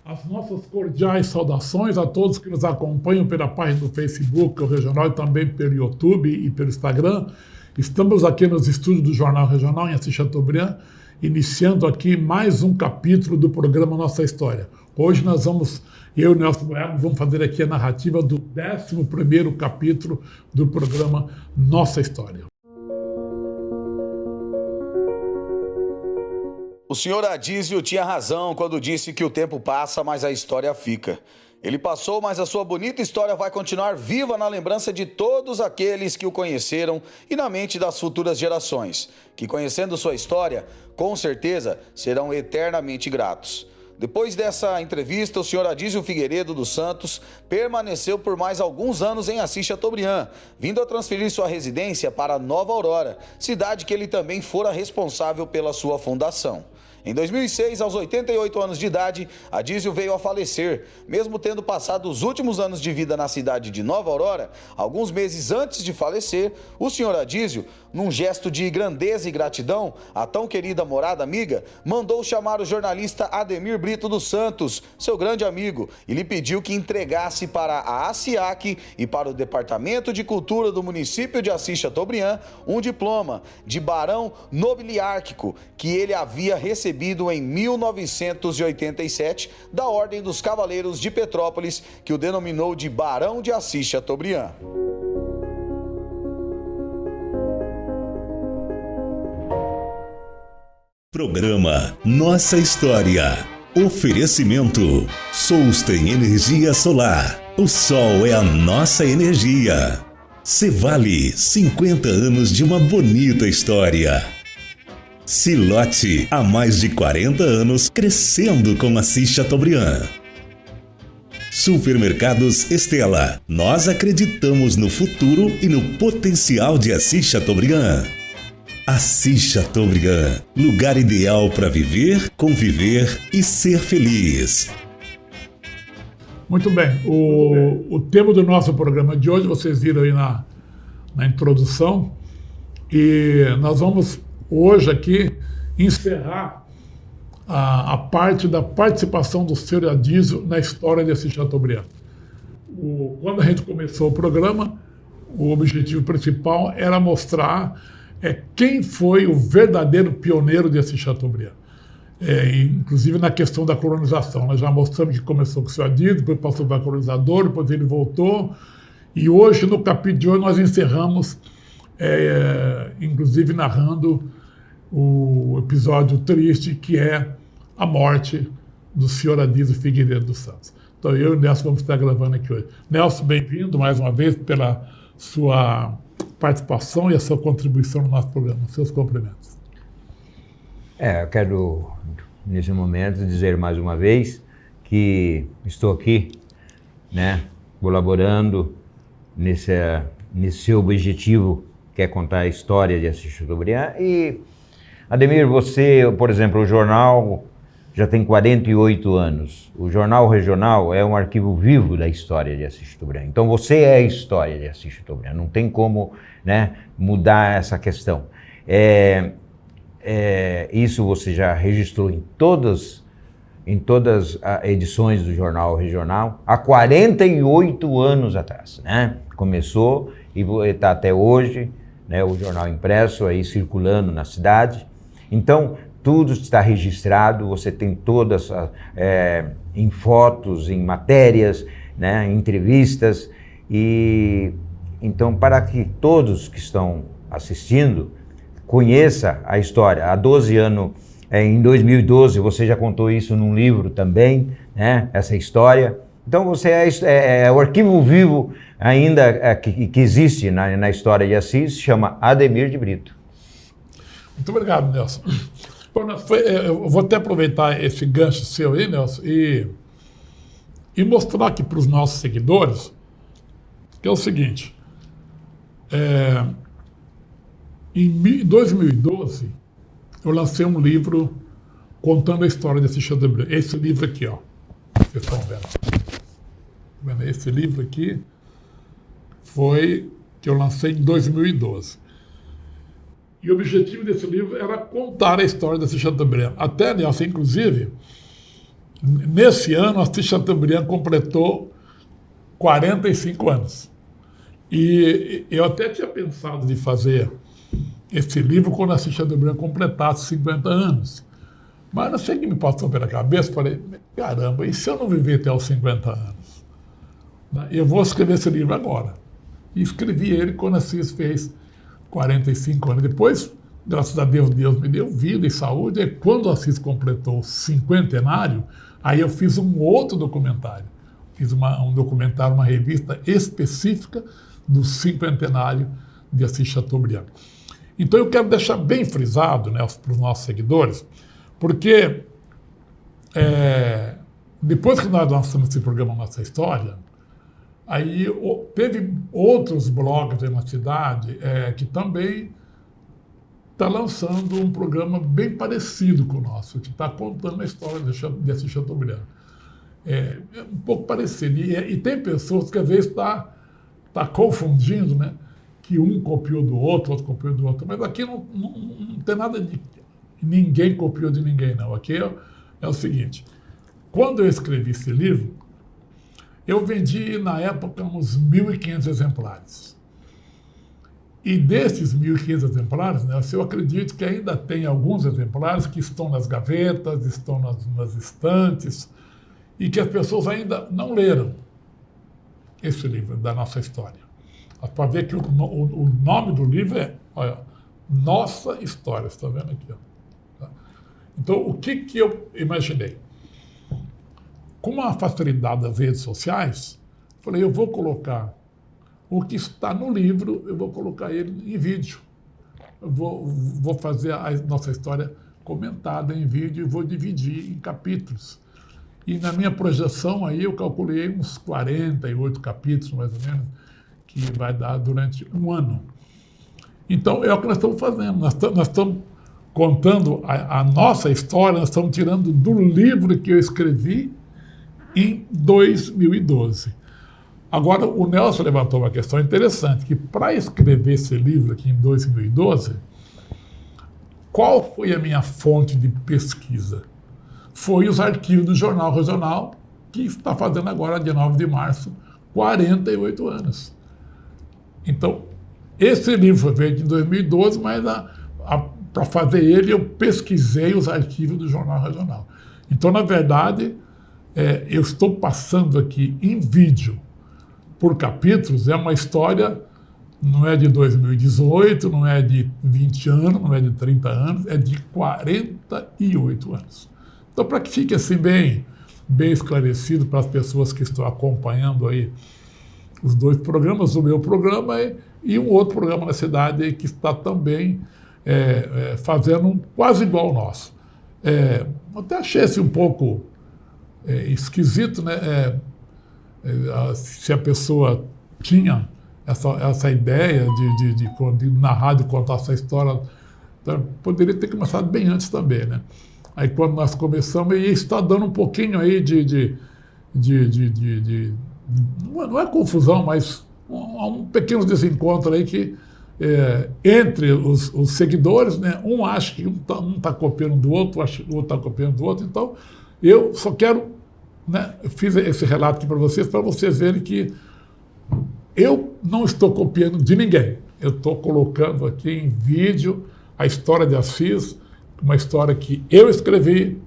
As nossas cordiais saudações a todos que nos acompanham pela página do Facebook, o Regional, e também pelo YouTube e pelo Instagram. Estamos aqui nos estúdios do Jornal Regional, em Assis Chateaubriand, iniciando aqui mais um capítulo do programa Nossa História. Hoje eu e Nelson Boiago, vamos fazer aqui a narrativa do 11º capítulo do programa Nossa História. O senhor Adísio tinha razão quando disse que o tempo passa, mas a história fica. Ele passou, mas a sua bonita história vai continuar viva na lembrança de todos aqueles que o conheceram e na mente das futuras gerações, que conhecendo sua história, com certeza serão eternamente gratos. Depois dessa entrevista, o senhor Adísio Figueiredo dos Santos permaneceu por mais alguns anos em Assis Chateaubriand, vindo a transferir sua residência para Nova Aurora, cidade que ele também fora responsável pela sua fundação. Em 2006, aos 88 anos de idade, Adísio veio a falecer, mesmo tendo passado os últimos anos de vida na cidade de Nova Aurora. Alguns meses antes de falecer, o senhor Adísio, num gesto de grandeza e gratidão à tão querida morada amiga, mandou chamar o jornalista Ademir Brito dos Santos, seu grande amigo, e lhe pediu que entregasse para a ASIAC e para o Departamento de Cultura do município de Assis Chateaubriand um diploma de barão nobiliárquico que ele havia recebido em 1987 da Ordem dos Cavaleiros de Petrópolis, que o denominou de Barão de Assis Chateaubriand. Programa Nossa História. Oferecimento: Solsten Energia Solar. O sol é a nossa energia. Cevale, 50 anos de uma bonita história. Silote, há mais de 40 anos, crescendo com Assis Chateaubriand. Supermercados Estela. Nós acreditamos no futuro e no potencial de Assis Chateaubriand. Assis Chateaubriand, lugar ideal para viver, conviver e ser feliz. Muito bem, o tema do nosso programa de hoje, vocês viram aí na introdução, e nós vamos hoje aqui encerrar a parte da participação do senhor Adísio na história de Assis Chateaubriand. Quando a gente começou o programa, o objetivo principal era mostrar quem foi o verdadeiro pioneiro de Assis Chateaubriand. Inclusive na questão da colonização. Nós já mostramos que começou com o senhor Adísio, depois passou para o colonizador, depois ele voltou. E hoje, no capítulo de hoje, nós encerramos, inclusive narrando o episódio triste, que é a morte do senhor Adísio Figueiredo dos Santos. Então eu e o Nelson vamos estar gravando aqui hoje. Nelson, bem-vindo mais uma vez pela sua participação e a sua contribuição no nosso programa. Seus cumprimentos. Eu quero, nesse momento, dizer mais uma vez que estou aqui, colaborando nesse objetivo, que é contar a história de Assis Chateaubriand. E, Ademir, você, por exemplo, o jornal já tem 48 anos. O Jornal Regional é um arquivo vivo da história de Assis Chateaubriand. Então você é a história de Assis Chateaubriand. Não tem como mudar essa questão. Isso você já registrou em todas as edições do Jornal Regional há 48 anos atrás. Começou e está até hoje, o jornal impresso aí circulando na cidade. Então, tudo está registrado, você tem todas em fotos, em matérias, em entrevistas. E então, para que todos que estão assistindo conheça a história. Há 12 anos, em 2012, você já contou isso num livro também, essa história. Então, você é o arquivo vivo ainda que existe na história de Assis, chama Ademir de Brito. Muito obrigado, Nelson. Eu vou até aproveitar esse gancho seu aí, Nelson, e mostrar aqui para os nossos seguidores que é o seguinte. Em 2012, eu lancei um livro contando a história desse Chateaubriand. Esse livro aqui, ó. Vocês estão vendo? Esse livro aqui foi que eu lancei em 2012. E o objetivo desse livro era contar a história desse Chateaubriand. Até, Nelson, inclusive, Nesse ano, Assis Chateaubriand completou 45 anos. E eu até tinha pensado de fazer esse livro quando Assis Chateaubriand completasse 50 anos. Mas não sei o que me passou pela cabeça, falei, caramba, e se eu não viver até os 50 anos? Eu vou escrever esse livro agora. E escrevi ele quando Assis fez 45 anos. Depois, graças a Deus, Deus me deu vida e saúde. E quando Assis completou o 50º, aí eu fiz um outro documentário. Fiz um documentário, uma revista específica do 50º de Assis Chateaubriand. Então eu quero deixar bem frisado, né, para os nossos seguidores, porque depois que nós lançamos esse programa Nossa História, aí teve outros blogs aí na cidade que também está lançando um programa bem parecido com o nosso, que está contando a história de Assis Chateaubriand. É um pouco parecido. E tem pessoas que às vezes tá confundindo, né? Que um copiou do outro copiou do outro. Mas aqui não tem nada de... Ninguém copiou de ninguém, não. Aqui é o seguinte. Quando eu escrevi esse livro, eu vendi, na época, uns 1.500 exemplares. E desses 1.500 exemplares, né, eu acredito que ainda tem alguns exemplares que estão nas gavetas, estão nas estantes, e que as pessoas ainda não leram esse livro da nossa história. Para ver que o nome do livro é, olha, Nossa História, você está vendo aqui? Ó. Tá? Então, o que eu imaginei? Com a facilidade das redes sociais, falei, eu vou colocar o que está no livro, eu vou colocar ele em vídeo. Eu vou fazer a nossa história comentada em vídeo e vou dividir em capítulos. E na minha projeção aí eu calculei uns 48 capítulos, mais ou menos, que vai dar durante um ano. Então é o que nós estamos fazendo. Nós estamos contando a nossa história, nós estamos tirando do livro que eu escrevi em 2012. Agora, o Nelson levantou uma questão interessante, que para escrever esse livro aqui em 2012, qual foi a minha fonte de pesquisa? Foi os arquivos do Jornal Regional, que está fazendo agora, dia 9 de março, 48 anos. Então, esse livro foi feito em 2012, mas para fazer ele eu pesquisei os arquivos do Jornal Regional. Então, na verdade, eu estou passando aqui em vídeo, por capítulos, é uma história, não é de 2018, não é de 20 anos, não é de 30 anos, é de 48 anos. Então, para que fique assim bem esclarecido para as pessoas que estão acompanhando aí os dois programas, o meu programa e um outro programa na cidade aí, que está também fazendo quase igual ao nosso. Até achei assim um pouco esquisito, né? Se a pessoa tinha essa ideia de narrar, de contar essa história, então, poderia ter começado bem antes também, né? Aí quando nós começamos, e está dando um pouquinho aí não é confusão, mas um pequeno desencontro aí que entre os seguidores, né? Um acha que um está copiando do outro, acha que o outro está copiando do outro, então eu só quero, né, eu fiz esse relato aqui para vocês verem que eu não estou copiando de ninguém. Eu estou colocando aqui em vídeo a história de Assis, uma história que eu escrevi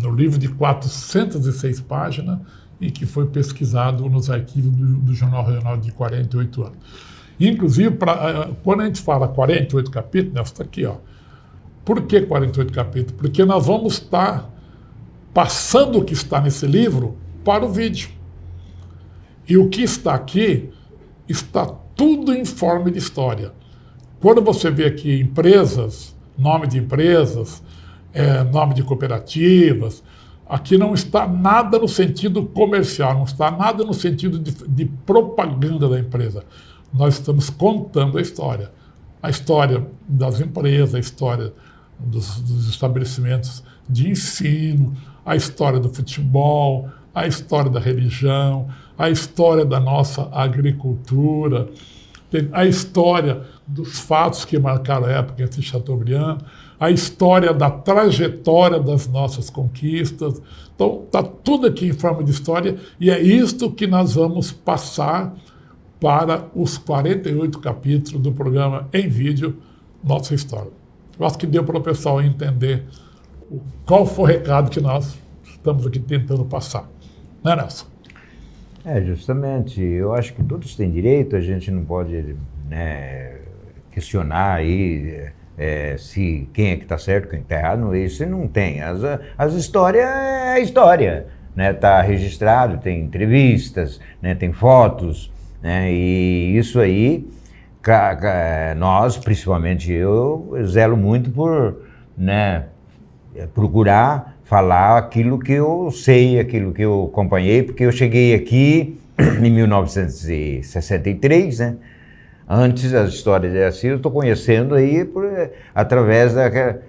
no livro de 406 páginas e que foi pesquisado nos arquivos do Jornal Regional de 48 anos. Inclusive, quando a gente fala 48 capítulos, Nelson, está aqui, ó. Por que 48 capítulos? Porque nós vamos estar passando o que está nesse livro para o vídeo. E o que está aqui está tudo em forma de história. Quando você vê aqui empresas, nome de empresas, nome de cooperativas, aqui não está nada no sentido comercial, não está nada no sentido de propaganda da empresa. Nós estamos contando a história das empresas, a história dos estabelecimentos de ensino, a história do futebol, a história da religião, a história da nossa agricultura, a história dos fatos que marcaram a época entre Chateaubriand, a história da trajetória das nossas conquistas. Então, está tudo aqui em forma de história e é isto que nós vamos passar para os 48 capítulos do programa em vídeo Nossa História. Eu acho que deu para o pessoal entender qual foi o recado que nós estamos aqui tentando passar. Não é, Nelson? Justamente. Eu acho que todos têm direito, a gente não pode, né, questionar aí se quem é que está certo, quem está errado, isso não tem. As histórias é a história, né? Está registrado, tem entrevistas, né? Tem fotos, né? E isso aí, nós, principalmente eu zelo muito por, né, procurar falar aquilo que eu sei, aquilo que eu acompanhei, porque eu cheguei aqui em 1963, né? Antes as histórias assim, eu estou conhecendo aí através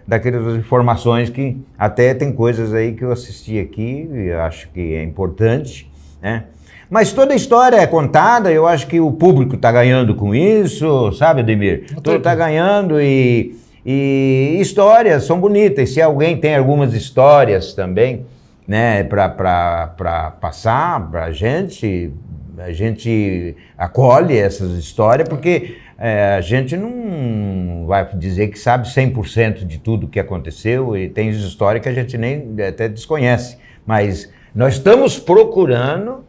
daquelas informações que até tem coisas aí que eu assisti aqui e acho que é importante, né? Mas toda história é contada, eu acho que o público está ganhando com isso, sabe, Ademir? Todo está ganhando e histórias são bonitas. Se alguém tem algumas histórias também, né, para passar para a gente acolhe essas histórias, porque a gente não vai dizer que sabe 100% de tudo que aconteceu e tem histórias que a gente nem até desconhece. Mas nós estamos procurando,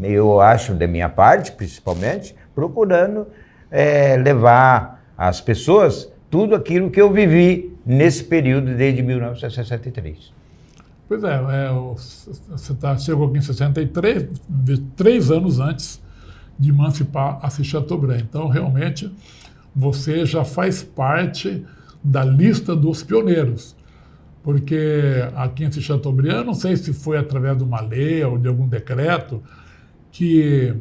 eu acho, da minha parte, principalmente, procurando levar às pessoas tudo aquilo que eu vivi nesse período desde 1963. Pois você chegou aqui em 63, 3 anos antes de emancipar Assis Chateaubriand. Então, realmente, você já faz parte da lista dos pioneiros. Porque aqui em Assis Chateaubriand, não sei se foi através de uma lei ou de algum decreto, que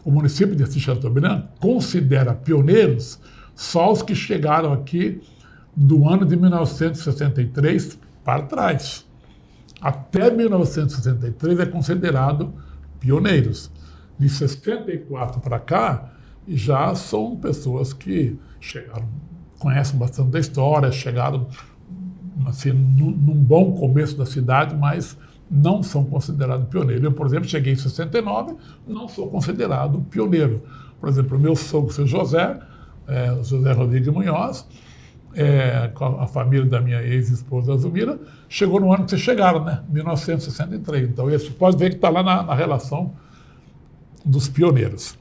o município de Assis Chateaubriand considera pioneiros só os que chegaram aqui do ano de 1963 para trás. Até 1963 é considerado pioneiros. De 64 para cá, já são pessoas que chegaram, conhecem bastante da história, chegaram assim, num bom começo da cidade, mas não são considerados pioneiros. Eu, por exemplo, cheguei em 69, não sou considerado pioneiro. Por exemplo, o meu sogro, seu José Rodrigues Munhoz, com a família da minha ex-esposa Azumira, chegou no ano que vocês chegaram, né? 1963. Então, isso pode ver que está lá na relação dos pioneiros.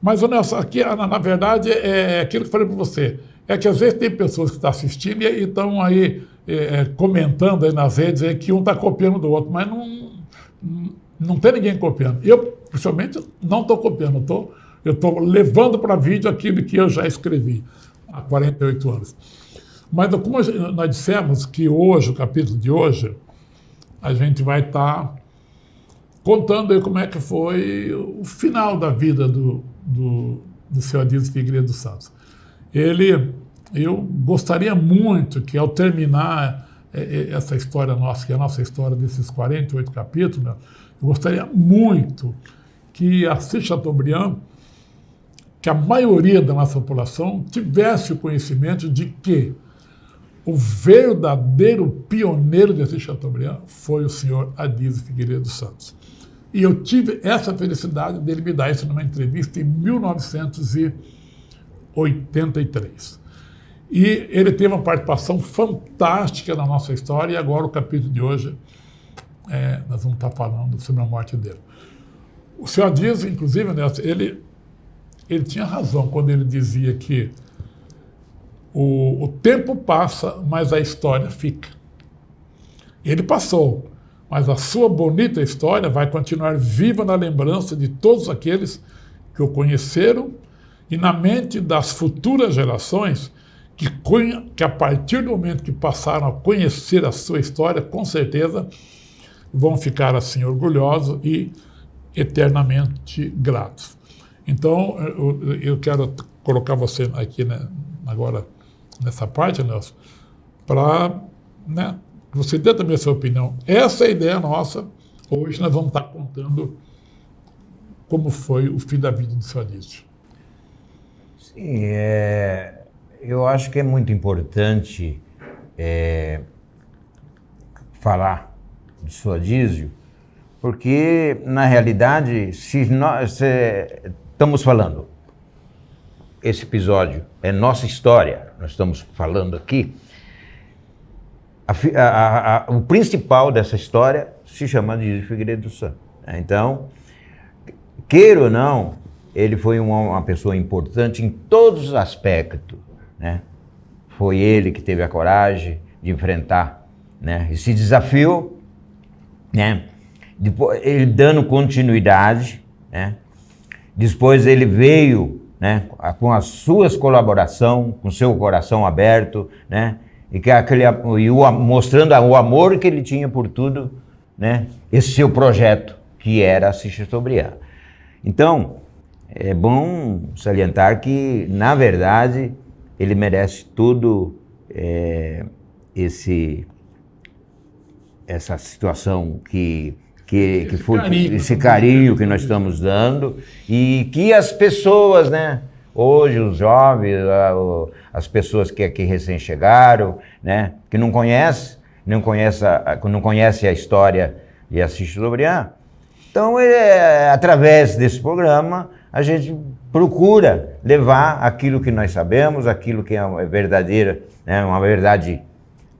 Mas, Nelson, aqui, na verdade, é aquilo que eu falei para você. É que às vezes tem pessoas que estão assistindo e estão aí comentando aí nas redes aí que um está copiando do outro, mas não tem ninguém copiando. Eu, pessoalmente, não estou copiando, eu estou levando para vídeo aquilo que eu já escrevi há 48 anos. Mas como nós dissemos que hoje, o capítulo de hoje, a gente vai estar contando aí como é que foi o final da vida do seu Adísio Figueiredo dos Santos. Eu gostaria muito que, ao terminar essa história nossa, que é a nossa história desses 48 capítulos, né, eu gostaria muito que Assis Chateaubriand, que a maioria da nossa população tivesse o conhecimento de que o verdadeiro pioneiro de Assis Chateaubriand foi o senhor Adísio Figueiredo dos Santos. E eu tive essa felicidade dele me dar isso numa entrevista em 1983. E ele teve uma participação fantástica na nossa história, e agora o capítulo de hoje, nós vamos estar falando sobre a morte dele. O senhor Adísio, inclusive, Nelson, ele tinha razão quando ele dizia que o tempo passa, mas a história fica. Ele passou, mas a sua bonita história vai continuar viva na lembrança de todos aqueles que o conheceram e na mente das futuras gerações que a partir do momento que passaram a conhecer a sua história, com certeza vão ficar assim orgulhosos e eternamente gratos. Então, eu quero colocar você aqui, né, agora nessa parte, Nelson, para que você dê também a sua opinião. Essa é a ideia nossa. Hoje nós vamos estar contando como foi o fim da vida do seu Adísio. Sim, eu acho que é muito importante falar do seu Adísio, porque, na realidade, se nós estamos falando, esse episódio é nossa história, nós estamos falando aqui, o principal dessa história se chama Adísio Figueiredo dos Santos. Então, queira ou não, ele foi uma pessoa importante em todos os aspectos, né? Foi ele que teve a coragem de enfrentar, né, esse desafio, né? Depois, ele dando continuidade, né? Depois ele veio, né, com as suas colaborações, com seu coração aberto, né? Mostrando o amor que ele tinha por tudo, né? Esse seu projeto, que era Assis Chateaubriand. Então, é bom salientar que, na verdade, ele merece tudo essa situação que foi esse carinho que nós estamos dando, e que as pessoas, né, hoje os jovens, as pessoas que aqui recém chegaram, né, que não conhecem a história de Assis Chateaubriand, então através desse programa a gente procura levar aquilo que nós sabemos, aquilo que é verdadeira, né, uma verdade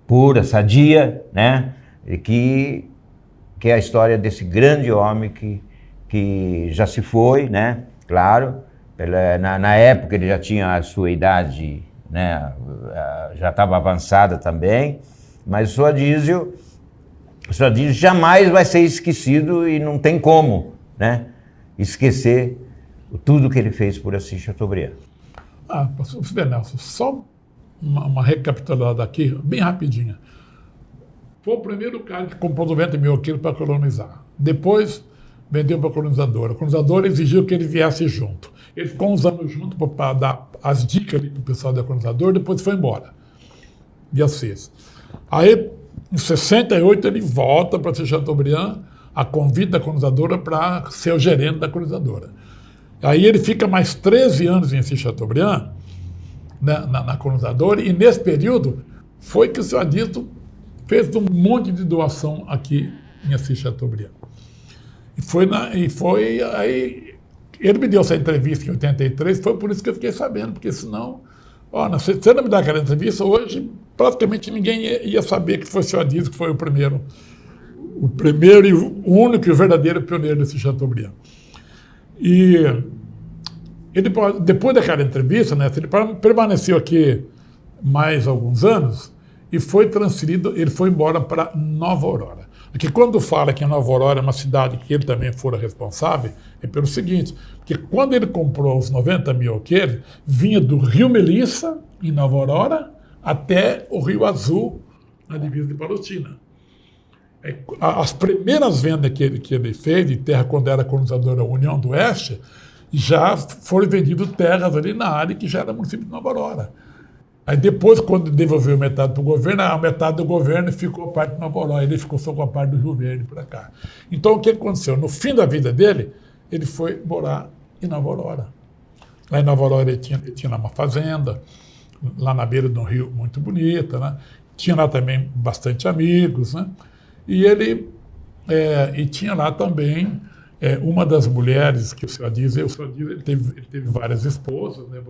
pura, sadia, né, e que é a história desse grande homem que já se foi, né, claro, na época ele já tinha a sua idade, né, já estava avançada também, mas o seu Adísio jamais vai ser esquecido, e não tem como, né, esquecer tudo que ele fez por Assis Chateaubriand. Professor Nelson, só uma recapitulada aqui, bem rapidinha. Foi o primeiro cara que comprou 90 mil quilos para colonizar. Depois, vendeu para a colonizadora. A colonizadora exigiu que ele viesse junto. Ele ficou uns anos junto para dar as dicas para o pessoal da colonizadora, depois foi embora, de Assis. Aí, em 68, ele volta para Assis Chateaubriand, a convite da colonizadora, para ser o gerente da colonizadora. Aí ele fica mais 13 anos em Assis Chateaubriand, né, na colonizadora, e nesse período foi que o seu Adísio fez um monte de doação aqui em Assis Chateaubriand. Aí ele me deu essa entrevista em 83, foi por isso que eu fiquei sabendo, porque senão, se você não me dá aquela entrevista, hoje praticamente ninguém ia saber que foi o seu Adísio que foi o primeiro e o único e o verdadeiro pioneiro desse Chateaubriand. E ele, depois daquela entrevista, né, ele permaneceu aqui mais alguns anos e foi transferido, ele foi embora para Nova Aurora. Porque quando fala que Nova Aurora é uma cidade que ele também fora responsável, é pelo seguinte, porque quando ele comprou os 90 mil alqueires, vinha do Rio Melissa, em Nova Aurora, até o Rio Azul, na divisa de Palotina. As primeiras vendas que ele fez de terra quando era colonizadora União do Oeste, já foram vendidas terras ali na área que já era município de Nova Aurora. Aí depois, quando devolveu metade para o governo, a metade do governo ficou a parte de Nova Aurora, ele ficou só com a parte do Rio Verde para cá. Então o que aconteceu? No fim da vida dele, ele foi morar em Nova Aurora. Lá em Nova Aurora ele tinha uma fazenda, lá na beira de um rio muito bonita, né? Tinha lá também bastante amigos, né? E ele tinha lá também uma das mulheres que o senhor diz, ele teve várias esposas, né?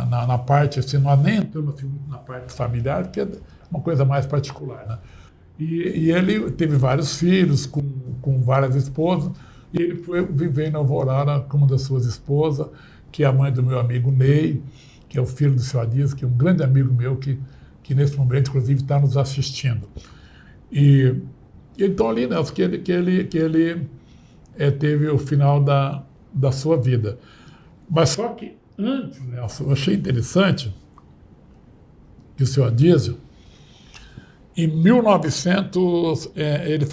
Na parte, assim, não há nem entrando assim, na parte familiar, porque é uma coisa mais particular, né? E ele teve vários filhos com várias esposas, e ele foi viver em Nova Aurora com uma das suas esposas, que é a mãe do meu amigo Ney, que é o filho do senhor Adísio, que é um grande amigo meu, que nesse momento, inclusive, está nos assistindo. E então ali, Nelson, que ele teve o final da sua vida. Mas só que antes, Nelson, eu achei interessante que o senhor Adísio, em 1900, ele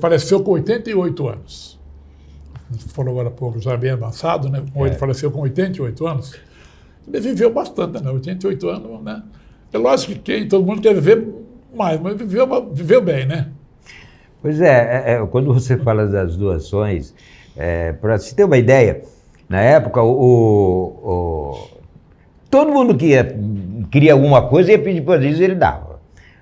faleceu com 88 anos. Você falou agora há pouco, já bem avançado, né? Ele faleceu com 88 anos. Ele viveu bastante, né? 88 anos, né? É lógico que todo mundo quer viver mais, mas viveu bem, né? Pois quando você fala das doações, para se ter uma ideia, na época, todo mundo que queria alguma coisa, ia pedir para o Adísio e ele dava.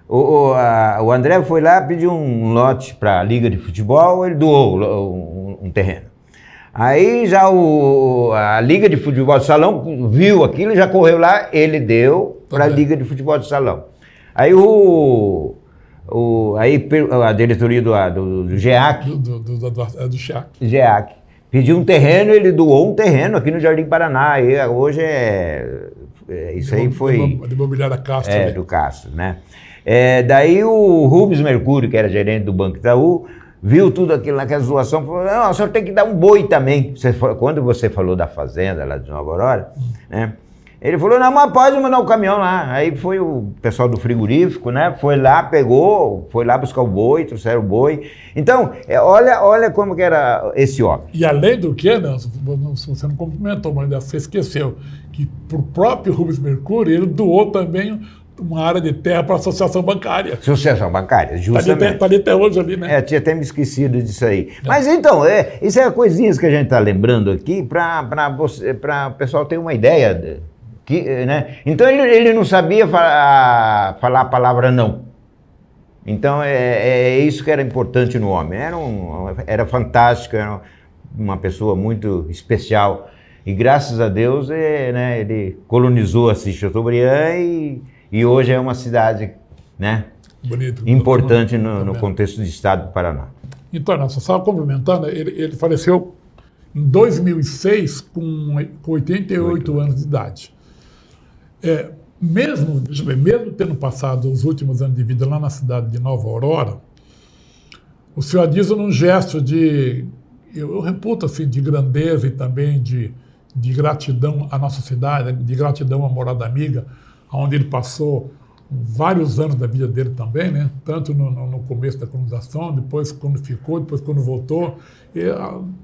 O André foi lá, pediu um lote para a Liga de Futebol, ele doou um terreno. Aí já a Liga de Futebol de Salão viu aquilo, já correu lá, ele deu para a Liga de Futebol de Salão. Aí a diretoria do GEAC, do GEAC pediu um terreno, ele doou um terreno aqui no Jardim Paraná. E hoje isso aí foi... De imobiliária Castro. Do Castro, né? Daí o Rubens Mercúrio, que era gerente do Banco Itaú, viu tudo aquilo naquela situação, falou, não, o senhor tem que dar um boi também. Quando você falou da fazenda lá de Nova Aurora, né? Ele falou, não, mas pode mandar o caminhão lá. Aí foi o pessoal do frigorífico, né? Foi lá, pegou, foi lá buscar o boi, trouxeram o boi. Então, olha como que era esse homem. E além do que, né, você não cumprimentou, mas você esqueceu que pro próprio Rubens Mercúrio, ele doou também uma área de terra para a associação bancária. Associação bancária, justamente. Está ali até hoje ali, né? Tinha até me esquecido disso aí. Mas então, isso é coisinhas que a gente está lembrando aqui para o pessoal ter uma ideia. Né? Então ele não sabia falar a palavra não. Então é isso que era importante no homem. Era fantástico, era uma pessoa muito especial. E graças a Deus né, ele colonizou Assis Chateaubriand e hoje é uma cidade, né, bonito, importante no contexto do estado do Paraná. Então, nós só estava complementando, ele faleceu em 2006 com 88 anos de idade. Mesmo tendo passado os últimos anos de vida lá na cidade de Nova Aurora, o senhor Adísio, num gesto eu reputo assim, de grandeza e também de gratidão à nossa cidade, de gratidão à Morada Amiga, onde ele passou vários anos da vida dele também, né? Tanto no começo da colonização, depois quando ficou, depois quando voltou.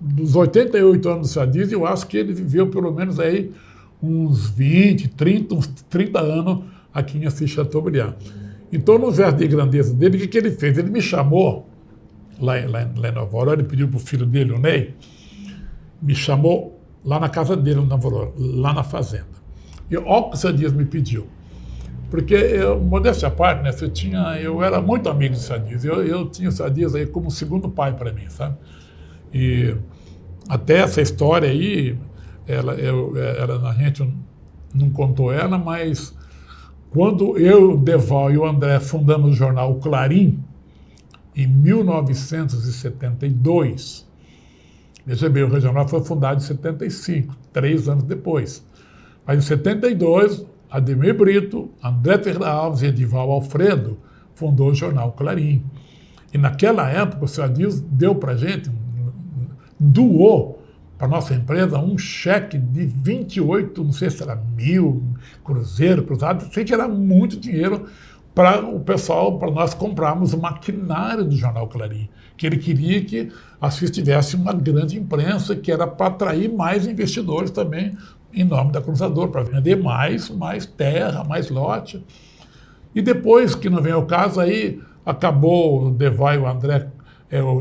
Dos 88 anos do senhor Adísio, eu acho que ele viveu pelo menos aí uns 20, 30 anos aqui em Assis Chateaubriand. Então, no gesto de grandeza dele, o que ele fez? Ele me chamou, lá em Nova Aurora, ele pediu para o filho dele, o Ney, me chamou lá na casa dele, em Nova Aurora, lá na fazenda. E olha o que o senhor Adísio me pediu. Porque, modéstia à parte, né, eu era muito amigo do senhor Adísio. Eu tinha o senhor Adísio aí como segundo pai para mim, sabe? E até essa história aí, a gente não contou ela, mas quando eu, o Deval e o André fundamos o jornal O Clarim, em 1972, veja bem, o regional foi fundado em 75, 3 anos depois. Mas em 72, Ademir Brito, André Ferreira Alves e Edival Alfredo fundou o jornal Clarim. E naquela época o senhor Adísio deu para a gente, doou para a nossa empresa um cheque de 28, não sei se era 1.000 cruzado, sei que era muito dinheiro para o pessoal, para nós comprarmos o maquinário do jornal Clarim, que ele queria que a Assis tivesse uma grande imprensa, que era para atrair mais investidores também, em nome da colonizadora, para vender mais terra, mais lote. E depois, que não vem ao caso, aí acabou o Deval e o André,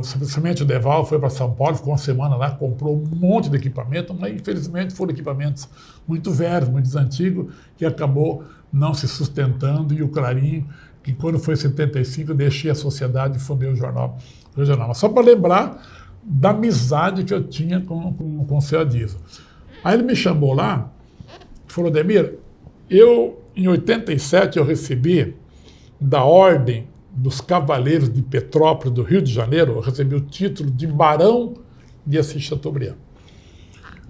simplesmente o Deval foi para São Paulo, ficou uma semana lá, comprou um monte de equipamento, mas infelizmente foram equipamentos muito velhos, muito antigos, que acabou não se sustentando, e o Clarim, que quando foi em 75, eu deixei a sociedade e fundei o jornal regional. Mas só para lembrar da amizade que eu tinha com o senhor Adísio. Aí ele me chamou lá e falou, Ademir, em 87 eu recebi da Ordem dos Cavaleiros de Petrópolis do Rio de Janeiro, eu recebi o título de Barão de Assis Chateaubriand.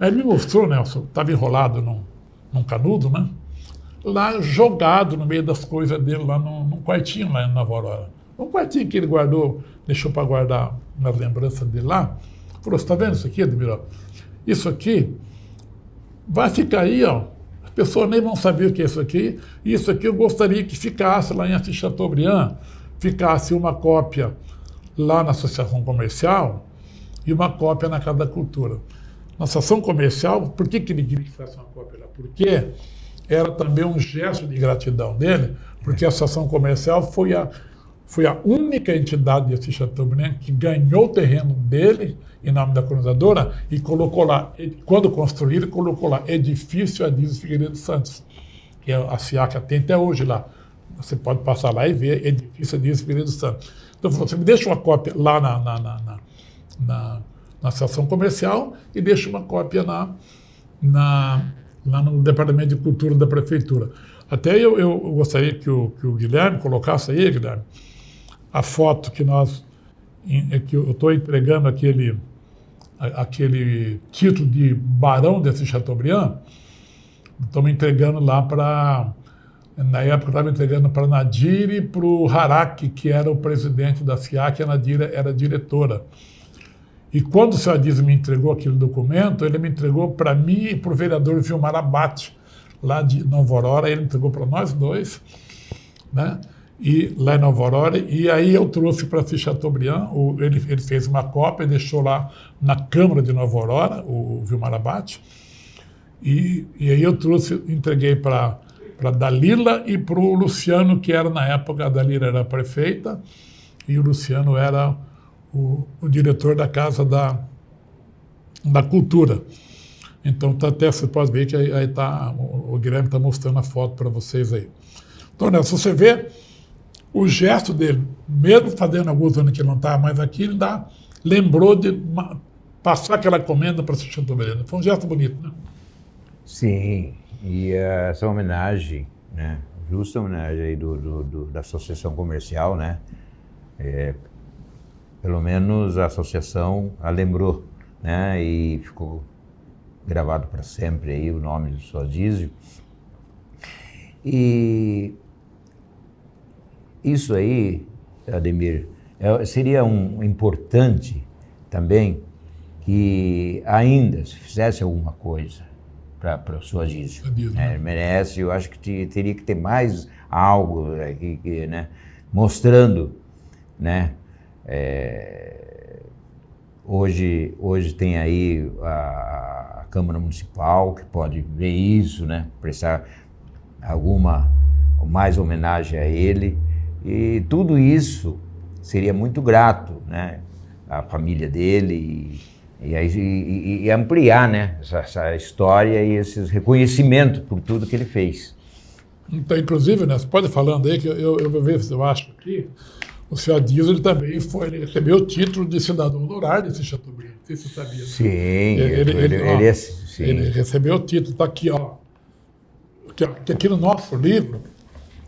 Aí ele me mostrou, Nelson, estava enrolado num canudo, né? Lá jogado no meio das coisas dele, lá num quartinho lá em Nova Aurora. Um quartinho que ele guardou, deixou para guardar nas lembranças dele lá. Falou, você está vendo isso aqui, Ademir? Isso aqui vai ficar aí, ó. As pessoas nem vão saber o que é isso aqui. E isso aqui eu gostaria que ficasse lá em Assis Chateaubriand, ficasse uma cópia lá na Associação Comercial e uma cópia na Casa da Cultura. Na Associação Comercial, por que ele queria que fizesse uma cópia lá? Porque era também um gesto de gratidão dele, porque a Associação Comercial foi a única entidade de Assis Chateaubriand que ganhou o terreno dele, em nome da colonizadora, e colocou lá, quando construíram, colocou lá Edifício Adísio Figueiredo Santos, que a SIAC tem até hoje lá. Você pode passar lá e ver edifício Anísio Figueiredo dos Santos. Então, você me deixa uma cópia lá na seção comercial e deixa uma cópia lá no Departamento de Cultura da Prefeitura. Até eu gostaria que o Guilherme colocasse aí, Guilherme, a foto que eu estou entregando aquele título de Barão de Assis Chateaubriand. Estamos entregando lá para... Na época, eu estava entregando para a Nadir e para o Harak, que era o presidente da SIAC, a Nadir era a diretora. E quando o senhor Adísio me entregou aquele documento, ele me entregou para mim e para o vereador Vilmar Abate, lá de Nova Aurora, ele entregou para nós dois, né? E lá em Nova Aurora, e aí eu trouxe para Assis Chateaubriand, ele fez uma cópia e deixou lá na Câmara de Nova Aurora, o Vilmar Abate, e aí eu entreguei para Dalila e para o Luciano, que era na época, a Dalila era prefeita e o Luciano era o diretor da Casa da Cultura. Então até você pode ver que aí tá, o Guilherme está mostrando a foto para vocês aí. Então, né, se você vê o gesto dele, mesmo fazendo alguns anos que ele não estava mais aqui, ele lembrou de passar aquela comenda para Assis Chateaubriand. Foi um gesto bonito, né? Sim, e essa homenagem, né, justa homenagem aí da Associação Comercial, né, pelo menos a associação a lembrou, né, e ficou gravado para sempre aí o nome do seu Adísio. E isso aí, Ademir, seria importante também que ainda se fizesse alguma coisa para o seu Adísio. Né? Merece, eu acho que teria que ter mais algo aqui, né? Mostrando, né? Hoje tem aí a Câmara Municipal que pode ver isso, né? Prestar mais homenagem a ele, e tudo isso seria muito grato, né? A família dele e ampliar, né, essa história e esses reconhecimentos por tudo que ele fez. Então, inclusive, né, você pode ir falando aí, que eu vou ver se eu acho aqui, o senhor Adísio, ele recebeu o título de cidadão honorário desse Chateaubriand, não sei se você sabia. Sim, ele recebeu o título, está aqui, ó, que aqui no nosso livro,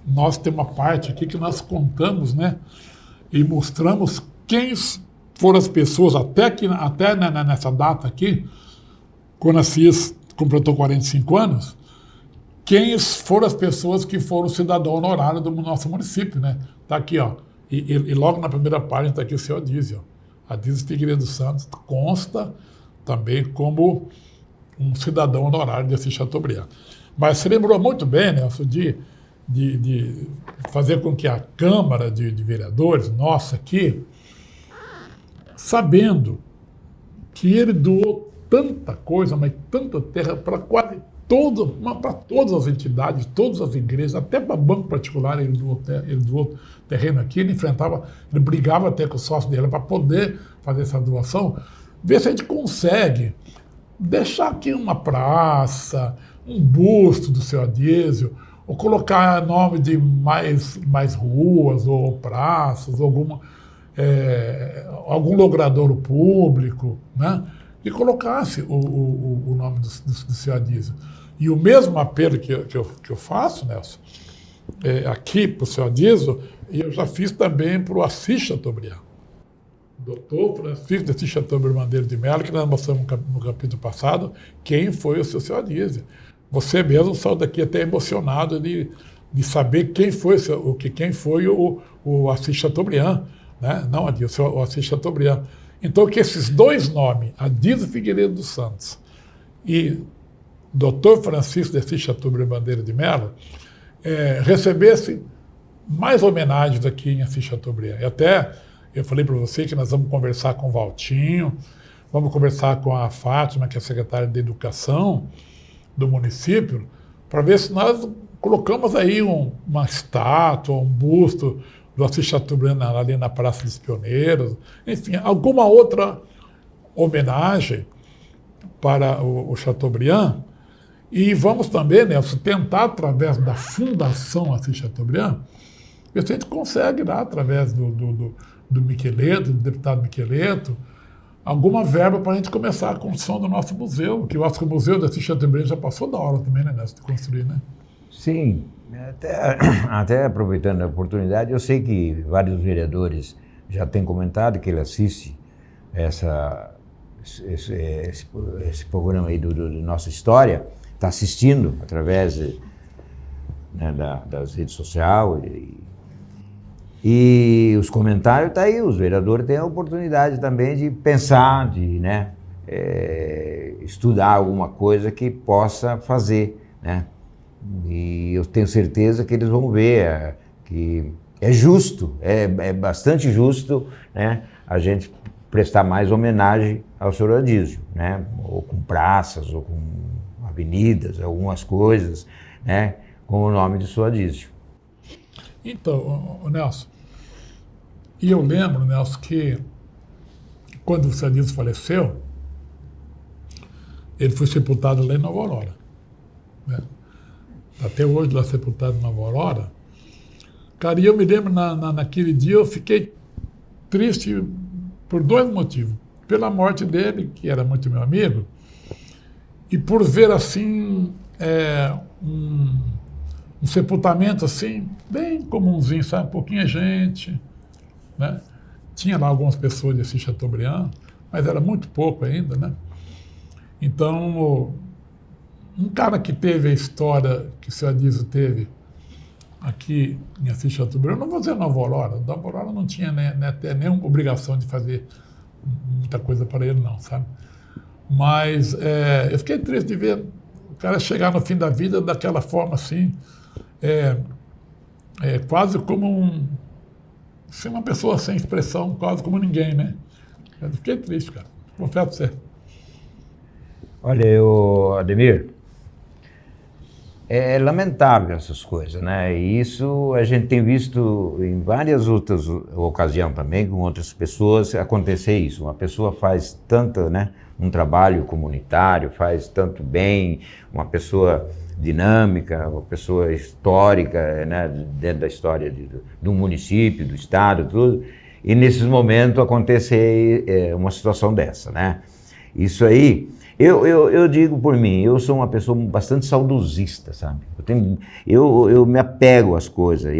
nós temos uma parte aqui que nós contamos, né, e mostramos quem foram as pessoas, até nessa data aqui, quando a Assis completou 45 anos, quem foram as pessoas que foram cidadão honorário do nosso município, né? Está aqui, ó. E logo na primeira página está aqui o seu Adísio. Adísio Figueiredo dos Santos consta também como um cidadão honorário de Assis Chateaubriand. Mas se lembrou muito bem, Nelson, de fazer com que a Câmara de Vereadores, nossa aqui, sabendo que ele doou tanta coisa, mas tanta terra para quase para todas as entidades, todas as igrejas, até para banco particular ele doou terreno aqui, ele brigava até com o sócio dele para poder fazer essa doação, ver se a gente consegue deixar aqui uma praça, um busto do seu Adísio, ou colocar nome de mais ruas ou praças, ou algum logradouro público, né? E colocasse o nome do seu Adísio. E o mesmo apelo que eu faço, Nelson, aqui para o seu Adísio, eu já fiz também para o Assis Chateaubriand. Doutor Francisco de Assis Chateaubriand Bandeira de Mello, que nós mostramos no capítulo passado, quem foi o seu Adísio. Você mesmo saiu daqui até emocionado de saber quem foi o Assis Chateaubriand, né? Não Adísio, o Assis Chateaubriand. Então, que esses dois nomes, Adísio Figueiredo dos Santos e Dr. Francisco de Assis Chateaubriand Bandeira de Mello, recebessem mais homenagens aqui em Assis Chateaubriand. E até eu falei para você que nós vamos conversar com o Valtinho, vamos conversar com a Fátima, que é a secretária de Educação do município, para ver se nós colocamos aí uma estátua, um busto do Assis Chateaubriand ali na Praça dos Pioneiros, enfim, alguma outra homenagem para o Chateaubriand, E vamos também, Nelson, tentar, através da Fundação Assis Chateaubriand, ver se a gente consegue lá, através do Miqueleto, do deputado Miqueleto, alguma verba para a gente começar a construção do nosso museu, que eu acho que o Museu de Assis Chateaubriand já passou da hora também, né, Nelson, de construir, né? Sim, até aproveitando a oportunidade, eu sei que vários vereadores já têm comentado que ele assiste esse programa aí do Nossa História, está assistindo através, né, das redes sociais e os comentários estão aí, os vereadores têm a oportunidade também de pensar, de, né, estudar alguma coisa que possa fazer, né? E eu tenho certeza que eles vão ver que é justo, é bastante justo, né, a gente prestar mais homenagem ao senhor Adísio, né, ou com praças, ou com avenidas, algumas coisas, né, com o nome de senhor Adísio. Então, Nelson, e eu lembro, Nelson, que quando o senhor Adísio faleceu, ele foi sepultado lá em Nova Aurora, né? Até hoje lá sepultado em Nova Aurora. Cara, e eu me lembro, naquele dia eu fiquei triste por dois motivos. Pela morte dele, que era muito meu amigo, e por ver, assim, um sepultamento, assim, bem comumzinho, sabe? Pouquinha gente, né? Tinha lá algumas pessoas de Assis Chateaubriand, mas era muito pouco ainda, né? Então, um cara que teve a história que o senhor Adísio teve aqui em Assis Chateaubriand, eu não vou dizer Nova Aurora. Nova Aurora não tinha nenhuma obrigação de fazer muita coisa para ele, não, sabe? Mas eu fiquei triste de ver o cara chegar no fim da vida daquela forma assim, quase como assim, uma pessoa sem expressão, quase como ninguém, né? Eu fiquei triste, cara. Confesso pra você. Olha, Ademir, é lamentável essas coisas, né? E isso a gente tem visto em várias outras ocasiões também, com outras pessoas, acontecer isso. Uma pessoa faz tanto, né, um trabalho comunitário, faz tanto bem, uma pessoa dinâmica, uma pessoa histórica, né, dentro da história do município, do estado, tudo, e nesses momentos acontecer uma situação dessa, né? Isso aí... Eu digo por mim, eu sou uma pessoa bastante saudosista, sabe? Eu me apego às coisas.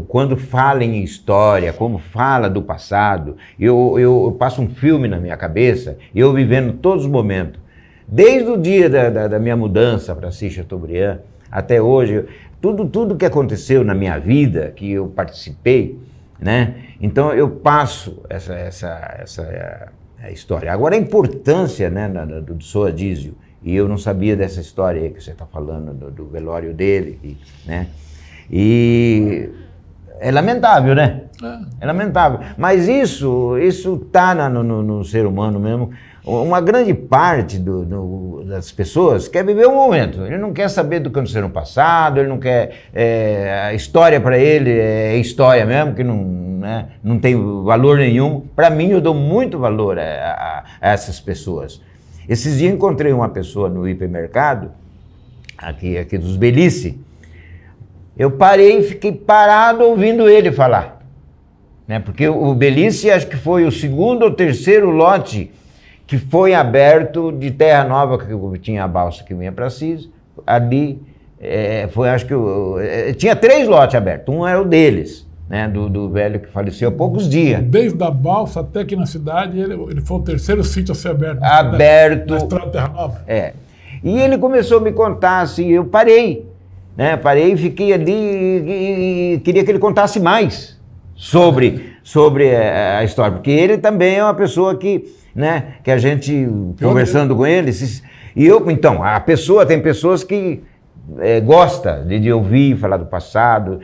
Quando fala em história, como fala do passado, eu passo um filme na minha cabeça, eu vivendo todos os momentos. Desde o dia da minha mudança para Assis Chateaubriand até hoje, tudo que aconteceu na minha vida, que eu participei, né? Então eu passo essa história. Agora, a importância, né, do senhor Adísio, e eu não sabia dessa história aí que você está falando, do velório dele, né? E é lamentável, né? É lamentável. Mas isso está no ser humano mesmo. Uma grande parte das pessoas quer viver o momento. Ele não quer saber do que aconteceu no passado, ele não quer... a história para ele é história mesmo, que não tem valor nenhum. Para mim, eu dou muito valor a essas pessoas. Esses dias encontrei uma pessoa no hipermercado, aqui dos Belice. Eu parei e fiquei parado ouvindo ele falar, né? Porque o Belice, acho que foi o segundo ou terceiro lote que foi aberto de terra nova, que tinha a balsa que vinha para Assis. Ali, acho que tinha 3 lotes abertos, um era o deles, né, do velho que faleceu há poucos dias. Desde a balsa até aqui na cidade, ele foi o terceiro sítio a ser aberto. Aberto. Na estrada de Terra Nova. E ele começou a me contar assim, eu parei, né, e fiquei ali e queria que ele contasse mais sobre a história, porque ele também é uma pessoa que, né, que a gente, conversando com ele, então, tem pessoas que gosta de ouvir falar do passado.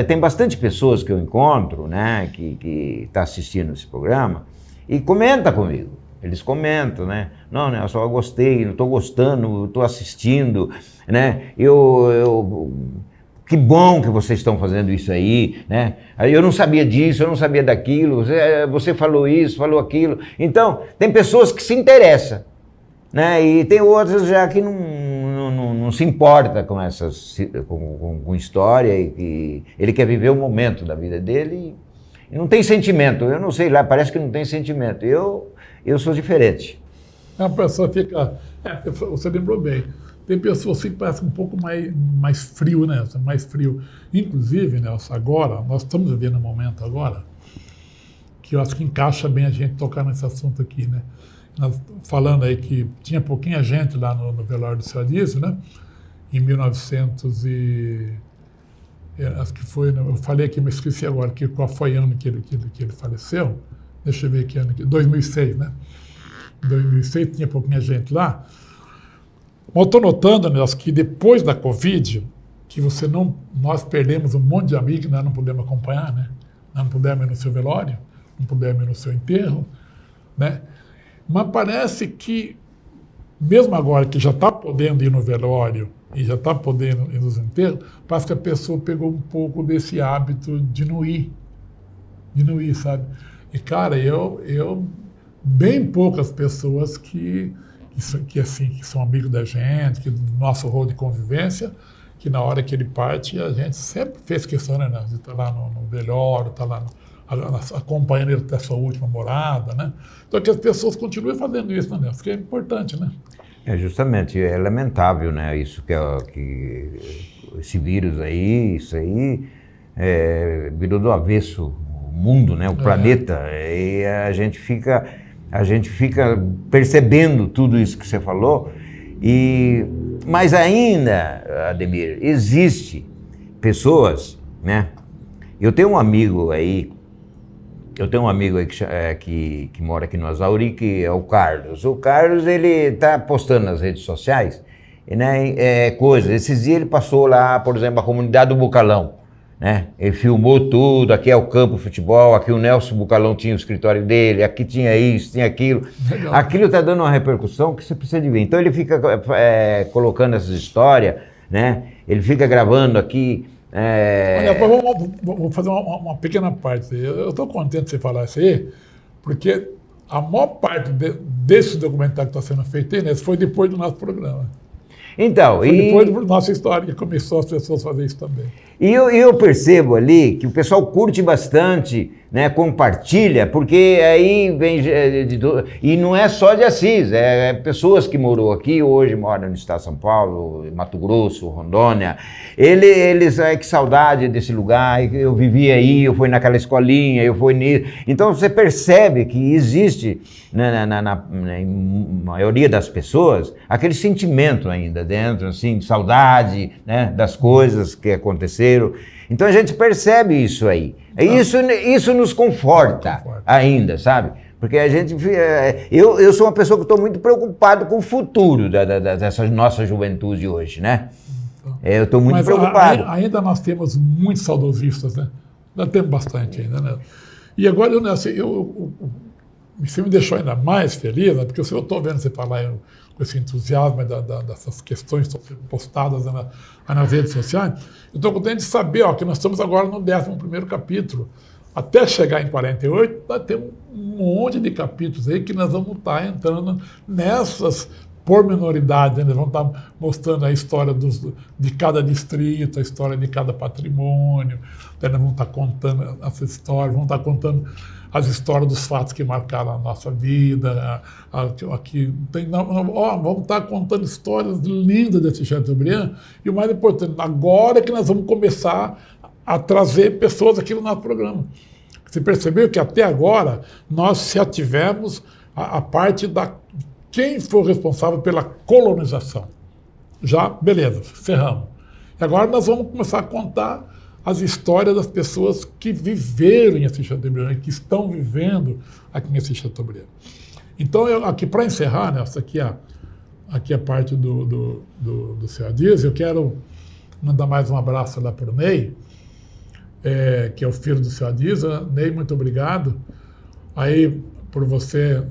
Tem bastante pessoas que eu encontro, né, que tá assistindo esse programa e comenta comigo. Eles comentam, né? Não, né, eu só gostei, não estou gostando, estou assistindo, né? Que bom que vocês estão fazendo isso aí, né? Eu não sabia disso, eu não sabia daquilo, você falou isso, falou aquilo. Então, tem pessoas que se interessam. né? E tem outros já que não se importa com essas com história e que ele quer viver o momento da vida dele e não tem sentimento. Eu não sei lá, parece que não tem sentimento. Eu sou diferente. A pessoa fica... você lembrou bem. Tem pessoas que parecem um pouco mais frio, né? Mais frio. Inclusive, Nelson, agora, nós estamos vivendo um momento agora que eu acho que encaixa bem a gente tocar nesse assunto aqui, né? Nós falando aí que tinha pouquinha gente lá no velório do seu Adísio, né? Em 1900 acho que foi, eu falei aqui, mas esqueci agora, qual foi o ano que ele faleceu. Deixa eu ver que ano, 2006, né? Em 2006 tinha pouquinha gente lá. Mas eu estou notando, Nelson, que depois da Covid, que nós perdemos um monte de amigos que nós não pudemos acompanhar, né? Nós não pudemos ir no seu velório, não pudemos ir no seu enterro, né? Mas parece que, mesmo agora que já está podendo ir no velório e já está podendo ir nos enterros, parece que a pessoa pegou um pouco desse hábito de não ir, sabe? E, cara, eu bem poucas pessoas que são amigos da gente, que do nosso rol de convivência, que na hora que ele parte, a gente sempre fez questão, né, de estar lá no velório, estar lá acompanhando ele até a sua última morada, né? Então que as pessoas continuem fazendo isso, né, Nelson? Que é importante, né? Justamente, é lamentável, né, isso que esse vírus aí, isso aí virou do avesso o mundo, né, o planeta, e a gente fica percebendo tudo isso que você falou, mas ainda, Ademir, existe pessoas, né? Eu tenho um amigo aí que mora aqui no Azauri, que é o Carlos. O Carlos, ele está postando nas redes sociais, né, coisas. Esses dias ele passou lá, por exemplo, a comunidade do Bucalão, né? Ele filmou tudo, aqui é o campo de futebol, aqui o Nelson Bucalão tinha o escritório dele, aqui tinha isso, tinha aquilo. Legal. Aquilo está dando uma repercussão que você precisa de ver. Então ele fica colocando essas histórias, né? Ele fica gravando aqui. Olha, vamos fazer uma pequena parte. Eu estou contente de você falar isso aí, porque a maior parte desse documentário que está sendo feito aí, né, foi depois do nosso programa. Então, foi depois da nossa história que começou as pessoas a fazer isso também. E eu percebo ali que o pessoal curte bastante, né, compartilha, porque aí vem... E não é só de Assis, pessoas que moram aqui, hoje moram no estado de São Paulo, Mato Grosso, Rondônia. Eles que saudade desse lugar, eu vivi aí, eu fui naquela escolinha, eu fui nisso. Então você percebe que existe, né, na maioria das pessoas, aquele sentimento ainda dentro, assim, de saudade, né, das coisas que aconteceram. Então a gente percebe isso aí. Isso nos conforta ainda, sabe? Porque a gente... Eu sou uma pessoa que estou muito preocupado com o futuro dessa nossa juventude hoje, né? Eu estou muito preocupado. Ainda nós temos muitos saudosistas, né? Nós temos bastante ainda, né? E agora, você me deixou ainda mais feliz, né? Porque eu estou vendo você falar com esse entusiasmo dessas questões que estão sendo postadas nas redes sociais. Eu estou contente de saber que nós estamos agora no 11º capítulo. Até chegar em 48, vai ter um monte de capítulos aí que nós vamos estar entrando nessas pormenoridades, né? Nós vamos estar mostrando a história de cada distrito, a história de cada patrimônio, nós vamos estar contando essa história, vamos estar contando as histórias dos fatos que marcaram a nossa vida. Vamos estar contando histórias lindas desse Chateaubriand, e o mais importante, agora é que nós vamos começar a trazer pessoas aqui no nosso programa. Você percebeu que até agora nós se ativemos a parte quem foi o responsável pela colonização. Já, beleza, ferramos. E agora nós vamos começar a contar as histórias das pessoas que viveram em Assis Chateaubriand, que estão vivendo aqui em Assis Chateaubriand. Então, aqui para encerrar, né, aqui a parte do seu Adísio, eu quero mandar mais um abraço lá para o Ney, que é o filho do seu Adísio. Ney, muito obrigado aí por você,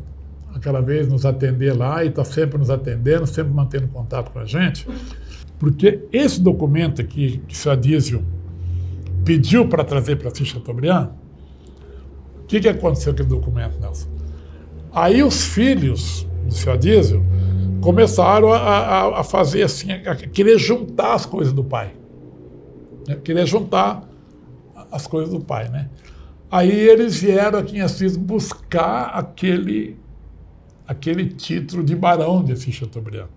aquela vez, nos atender lá, e está sempre nos atendendo, sempre mantendo contato com a gente, porque esse documento aqui que o seu Adísio pediu para trazer para Assis Chateaubriand, o que aconteceu com aquele documento, Nelson? Aí os filhos do seu Adísio começaram a fazer assim, a querer juntar as coisas do pai. Né? Querer juntar as coisas do pai, né? Aí eles vieram aqui em Assis buscar aquele título de barão de Assis Chateaubriand.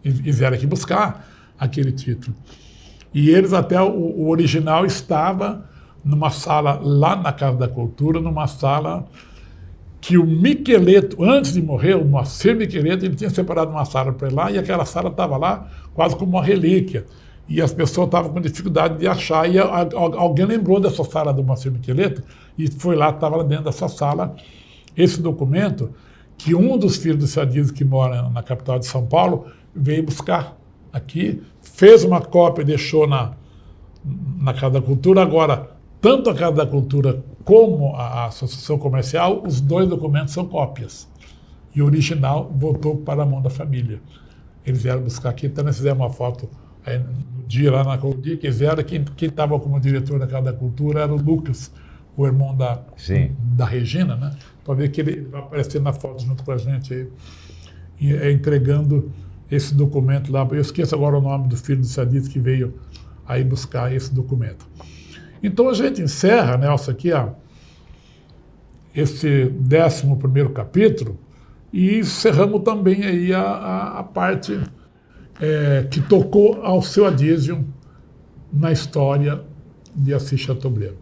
E vieram aqui buscar aquele título. E eles até, o original estava numa sala lá na Casa da Cultura, numa sala que o Miqueleto, antes de morrer, o Moacir Miqueleto, ele tinha separado uma sala para ele lá, e aquela sala estava lá quase como uma relíquia. E as pessoas estavam com dificuldade de achar, e alguém lembrou dessa sala do Moacir Miqueleto, e foi lá, estava lá dentro dessa sala, esse documento, que um dos filhos do Sadiz, que mora na capital de São Paulo, veio buscar aqui, fez uma cópia e deixou na Casa da Cultura. Agora, tanto a Casa da Cultura como a Associação Comercial, os dois documentos são cópias. E o original voltou para a mão da família. Eles vieram buscar aqui, também fizeram uma foto aí, no dia lá o dia que eles vieram, quem estava como diretor da Casa da Cultura era o Lucas, o irmão da Regina, né? Para ver que ele vai aparecer na foto junto com a gente aí, entregando esse documento lá. Eu esqueço agora o nome do filho do Sadiz que veio aí buscar esse documento. Então a gente encerra, Nelson, aqui esse 11º capítulo e encerramos também aí a parte que tocou ao seu Adísio na história de Assis Chateaubriand.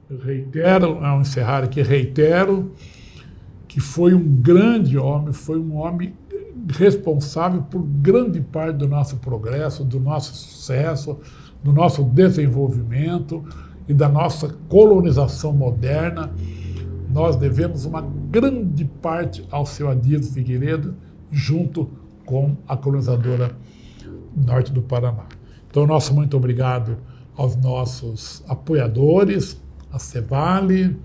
Eu reitero, ao encerrar aqui, que foi um grande homem, foi um homem responsável por grande parte do nosso progresso, do nosso sucesso, do nosso desenvolvimento e da nossa colonização moderna. Nós devemos uma grande parte ao seu Adísio Figueiredo, junto com a colonizadora norte do Paraná. Então, nosso muito obrigado aos nossos apoiadores, a Cevale,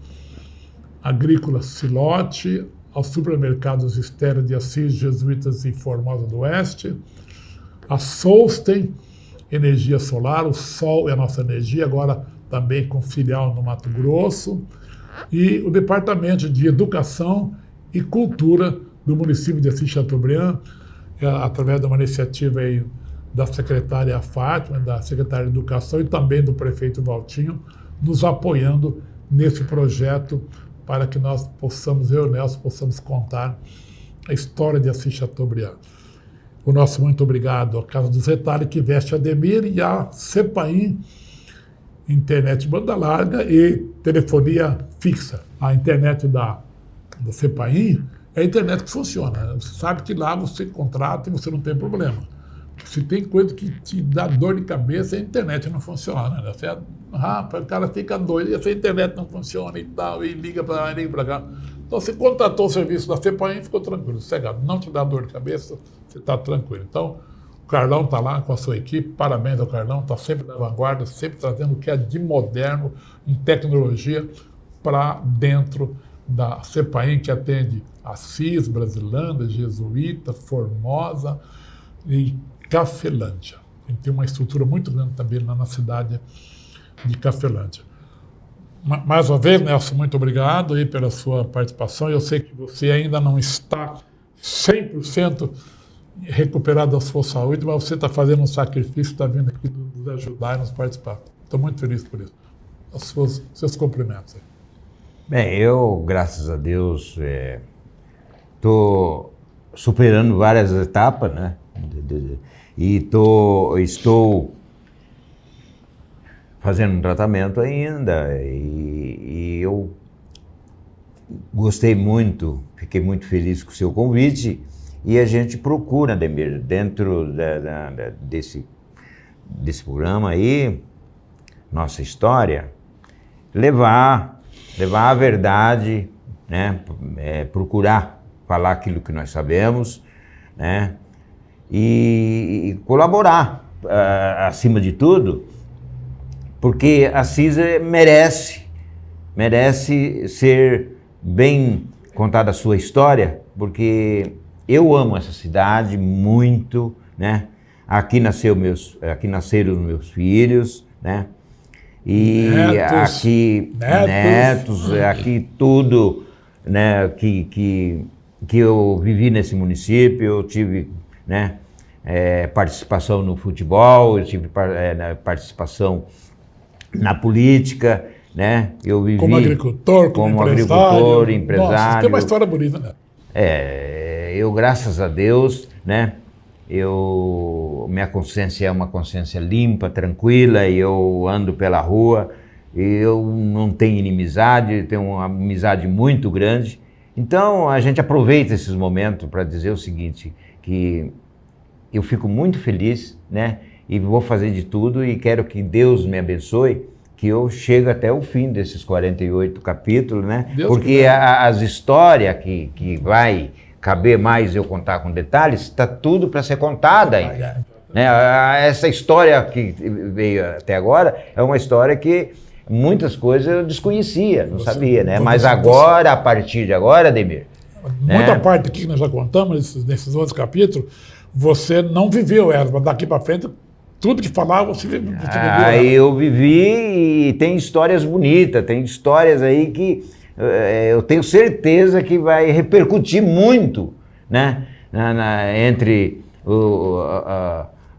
Agrícola Silote, aos supermercados Estéreo de Assis, Jesuítas e Formosa do Oeste, a Solstem, energia solar, o sol é a nossa energia, agora também com filial no Mato Grosso, e o Departamento de Educação e Cultura do município de Assis Chateaubriand, através de uma iniciativa aí da secretária Fátima, da secretária de Educação e também do prefeito Valtinho, nos apoiando nesse projeto para que nós possamos, eu e o Nelson, possamos contar a história de Assis Chateaubriand. O nosso muito obrigado à Casa dos Retalhos, que veste Ademir, e à CEPAIN, internet banda larga e telefonia fixa. A internet da CEPAIN é a internet que funciona. Você sabe que lá você contrata e você não tem problema. Se tem coisa que te dá dor de cabeça, a internet não funciona. Né? O cara fica doido, e essa internet não funciona e tal, e liga para lá, liga para cá. Então, você contratou o serviço da CEPAIN e ficou tranquilo, sossegado. Não te dá dor de cabeça, você está tranquilo. Então, o Carlão está lá com a sua equipe, parabéns ao Carlão, está sempre na vanguarda, sempre trazendo o que é de moderno em tecnologia para dentro da CEPAIN, que atende Assis, Brasilândia, Jesuíta, Formosa e Cafelândia. A gente tem uma estrutura muito grande também lá na cidade de Cafelândia. Mais uma vez, Nelson, muito obrigado aí pela sua participação. Eu sei que você ainda não está 100% recuperado da sua saúde, mas você está fazendo um sacrifício, está vindo aqui nos ajudar e nos participar. Estou muito feliz por isso. Seus cumprimentos. Bem, eu, graças a Deus, estou superando várias etapas, né? E estou fazendo um tratamento ainda, e eu gostei muito, fiquei muito feliz com o seu convite, e a gente procura, Ademir, dentro desse programa aí, nossa história, levar a verdade, né? Procurar falar aquilo que nós sabemos, né? E colaborar, acima de tudo, porque Assis merece ser bem contada a sua história, porque eu amo essa cidade muito, né? Aqui nasceram os meus filhos, né? E netos, aqui tudo, né? Que que eu vivi nesse município, eu tive, né, participação no futebol, eu tive participação na política, né? Eu vivi como agricultor, como empresário. Nossa, tem uma história bonita, né? Eu, graças a Deus, né? Minha consciência é uma consciência limpa, tranquila, e eu ando pela rua, e eu não tenho inimizade, tenho uma amizade muito grande. Então, a gente aproveita esses momentos para dizer o seguinte, que eu fico muito feliz, né? E vou fazer de tudo e quero que Deus me abençoe, que eu chegue até o fim desses 48 capítulos, né? Deus porque as histórias que vai caber mais eu contar com detalhes, está tudo para ser contada ainda. Né? Essa história que veio até agora é uma história que muitas coisas eu desconhecia, não sabia, né? Mas agora, a partir de agora, Ademir... Muita parte aqui que nós já contamos, nesses outros capítulos, você não viveu ela, mas daqui para frente, tudo que falava, você viveu. Aí eu vivi e tem histórias bonitas, tem histórias aí que eu tenho certeza que vai repercutir muito, né? Entre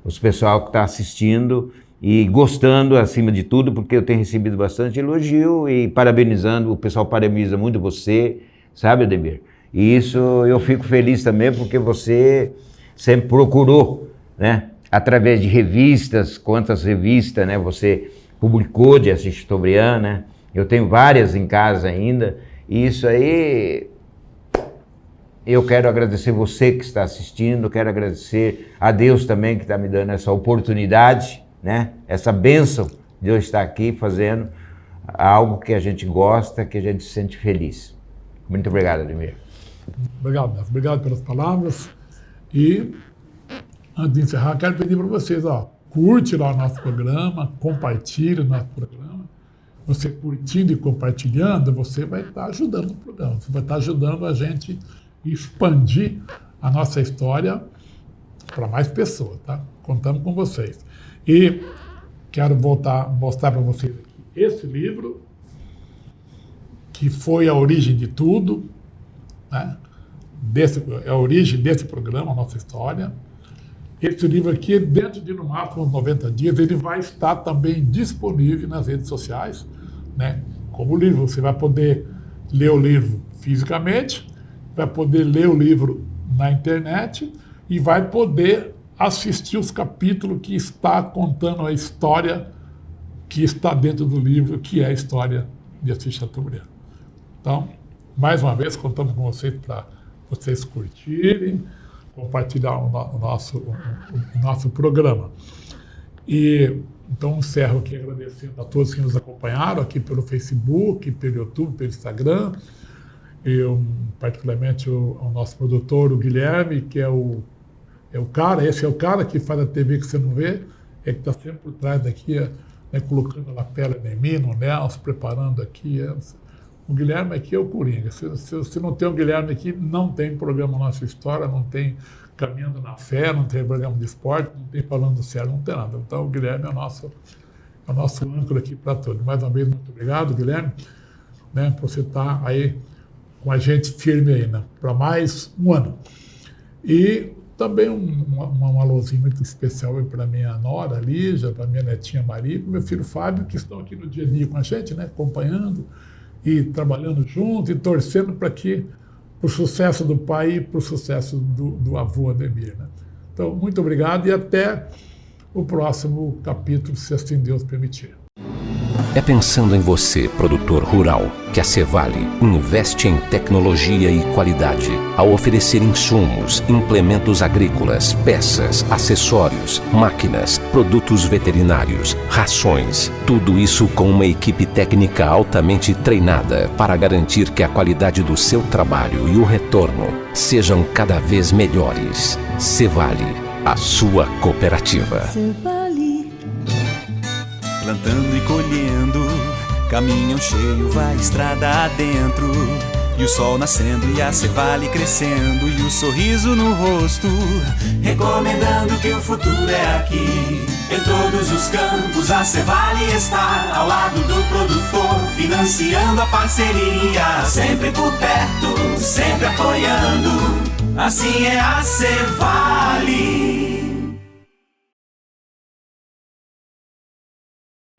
os pessoal que está assistindo e gostando acima de tudo, porque eu tenho recebido bastante elogio e parabenizando, o pessoal parabeniza muito você, sabe, Ademir? E isso eu fico feliz também, porque você sempre procurou, né? Através de revistas, quantas revistas, né? Você publicou de Assis Chateaubriand, né? Eu tenho várias em casa ainda, e isso aí eu quero agradecer você que está assistindo, quero agradecer a Deus também que está me dando essa oportunidade, né? Essa bênção de eu estar aqui fazendo algo que a gente gosta, que a gente se sente feliz. Muito obrigado, Ademir. Obrigado pelas palavras. E, antes de encerrar, quero pedir para vocês, curte lá o nosso programa, compartilhe o nosso programa. Você curtindo e compartilhando, você vai estar ajudando o programa. Você vai estar ajudando a gente a expandir a nossa história para mais pessoas, tá? Contamos com vocês. E quero mostrar para vocês aqui esse livro, que foi a origem de tudo, né? É a origem desse programa, a nossa história. Esse livro aqui, dentro de no máximo 90 dias, ele vai estar também disponível nas redes sociais, né? Como livro, você vai poder ler o livro fisicamente, vai poder ler o livro na internet e vai poder assistir os capítulos que está contando a história que está dentro do livro, que é a história de Assis Chateaubriand. Então, mais uma vez, contamos com vocês para vocês curtirem, compartilhar o nosso programa. E então encerro aqui agradecendo a todos que nos acompanharam aqui pelo Facebook, pelo YouTube, pelo Instagram. Eu, particularmente ao nosso produtor, o Guilherme, que esse é o cara que faz a TV que você não vê, que está sempre por trás daqui, né, colocando a lapela em mim, no Nelson, preparando aqui. O Guilherme aqui é o Coringa. Se não tem o Guilherme aqui, não tem programa Nossa História, não tem Caminhando na Fé, não tem programa de esporte, não tem Falando Sério, não tem nada. Então o Guilherme é o nosso âncora aqui para todos. Mais uma vez, muito obrigado, Guilherme, né, por você estar aí com a gente firme aí, né, para mais um ano. E também um alôzinho muito especial para minha nora, Lígia, para minha netinha Maria e para meu filho Fábio, que estão aqui no dia a dia com a gente, né, acompanhando e trabalhando junto e torcendo para o sucesso do pai e para o sucesso do avô Ademir, né? Então, muito obrigado e até o próximo capítulo, se assim Deus permitir. É pensando em você, produtor rural, que a Cevale investe em tecnologia e qualidade ao oferecer insumos, implementos agrícolas, peças, acessórios, máquinas, produtos veterinários, rações. Tudo isso com uma equipe técnica altamente treinada para garantir que a qualidade do seu trabalho e o retorno sejam cada vez melhores. Cevale, a sua cooperativa. Plantando e colhendo, caminhão cheio vai estrada adentro. E o sol nascendo e a Cevale crescendo e o sorriso no rosto, recomendando que o futuro é aqui. Em todos os campos a Cevale está, ao lado do produtor, financiando a parceria. Sempre por perto, sempre apoiando, assim é a Cevale.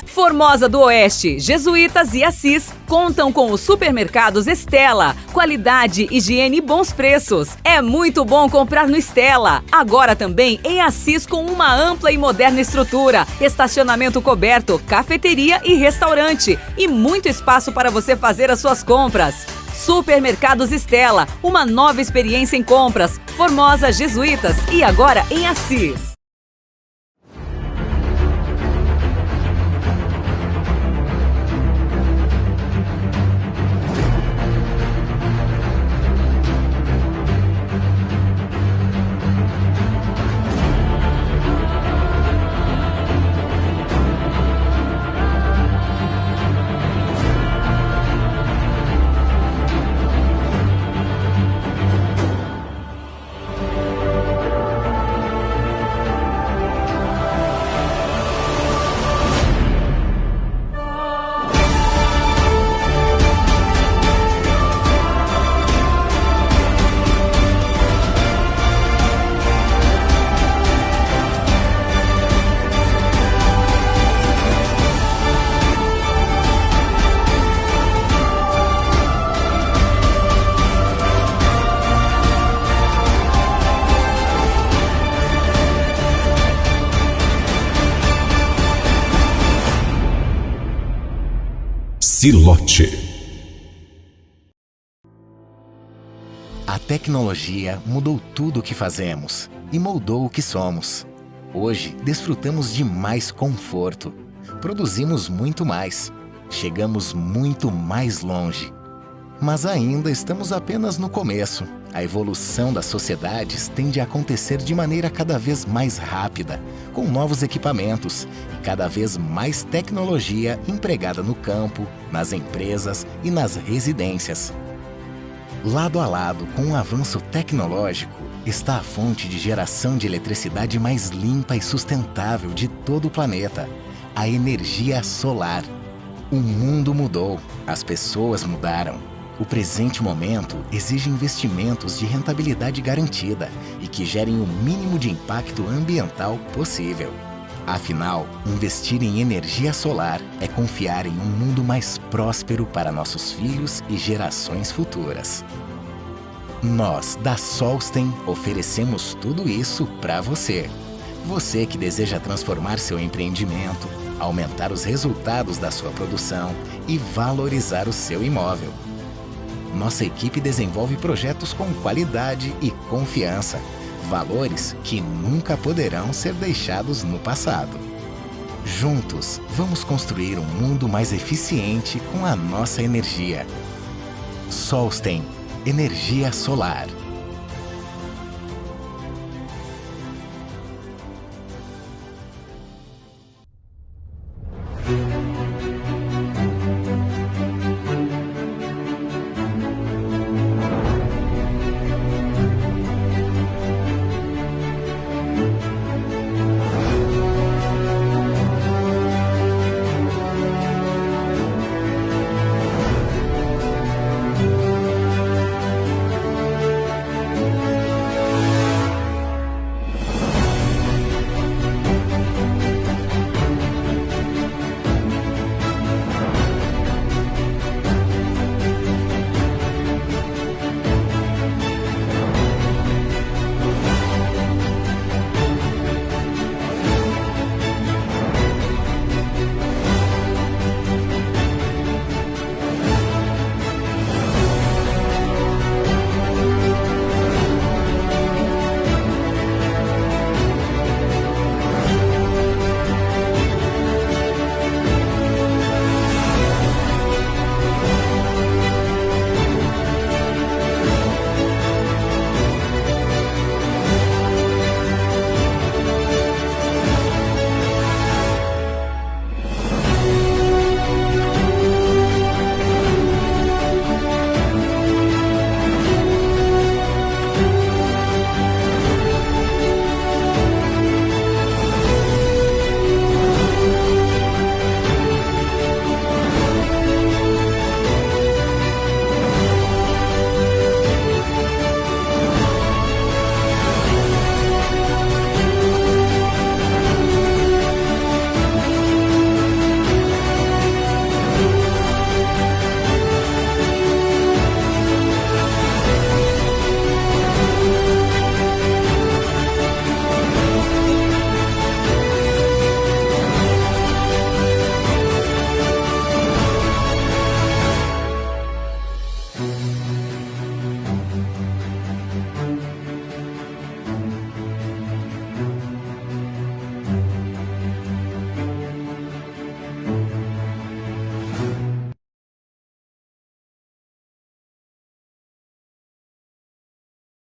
Formosa do Oeste, Jesuítas e Assis contam com os supermercados Estela. Qualidade, higiene e bons preços. É muito bom comprar no Estela. Agora também em Assis com uma ampla e moderna estrutura, estacionamento coberto, cafeteria e restaurante. E muito espaço para você fazer as suas compras. Supermercados Estela, uma nova experiência em compras. Formosa, Jesuítas e agora em Assis. Silote. A tecnologia mudou tudo o que fazemos e moldou o que somos. Hoje, desfrutamos de mais conforto, produzimos muito mais, chegamos muito mais longe. Mas ainda estamos apenas no começo. A evolução das sociedades tende a acontecer de maneira cada vez mais rápida, com novos equipamentos e cada vez mais tecnologia empregada no campo, nas empresas e nas residências. Lado a lado com o avanço tecnológico está a fonte de geração de eletricidade mais limpa e sustentável de todo o planeta, a energia solar. O mundo mudou, as pessoas mudaram. O presente momento exige investimentos de rentabilidade garantida e que gerem o mínimo de impacto ambiental possível. Afinal, investir em energia solar é confiar em um mundo mais próspero para nossos filhos e gerações futuras. Nós, da Solstem, oferecemos tudo isso para você. Você que deseja transformar seu empreendimento, aumentar os resultados da sua produção e valorizar o seu imóvel. Nossa equipe desenvolve projetos com qualidade e confiança, valores que nunca poderão ser deixados no passado. Juntos, vamos construir um mundo mais eficiente com a nossa energia. Solstem, energia solar.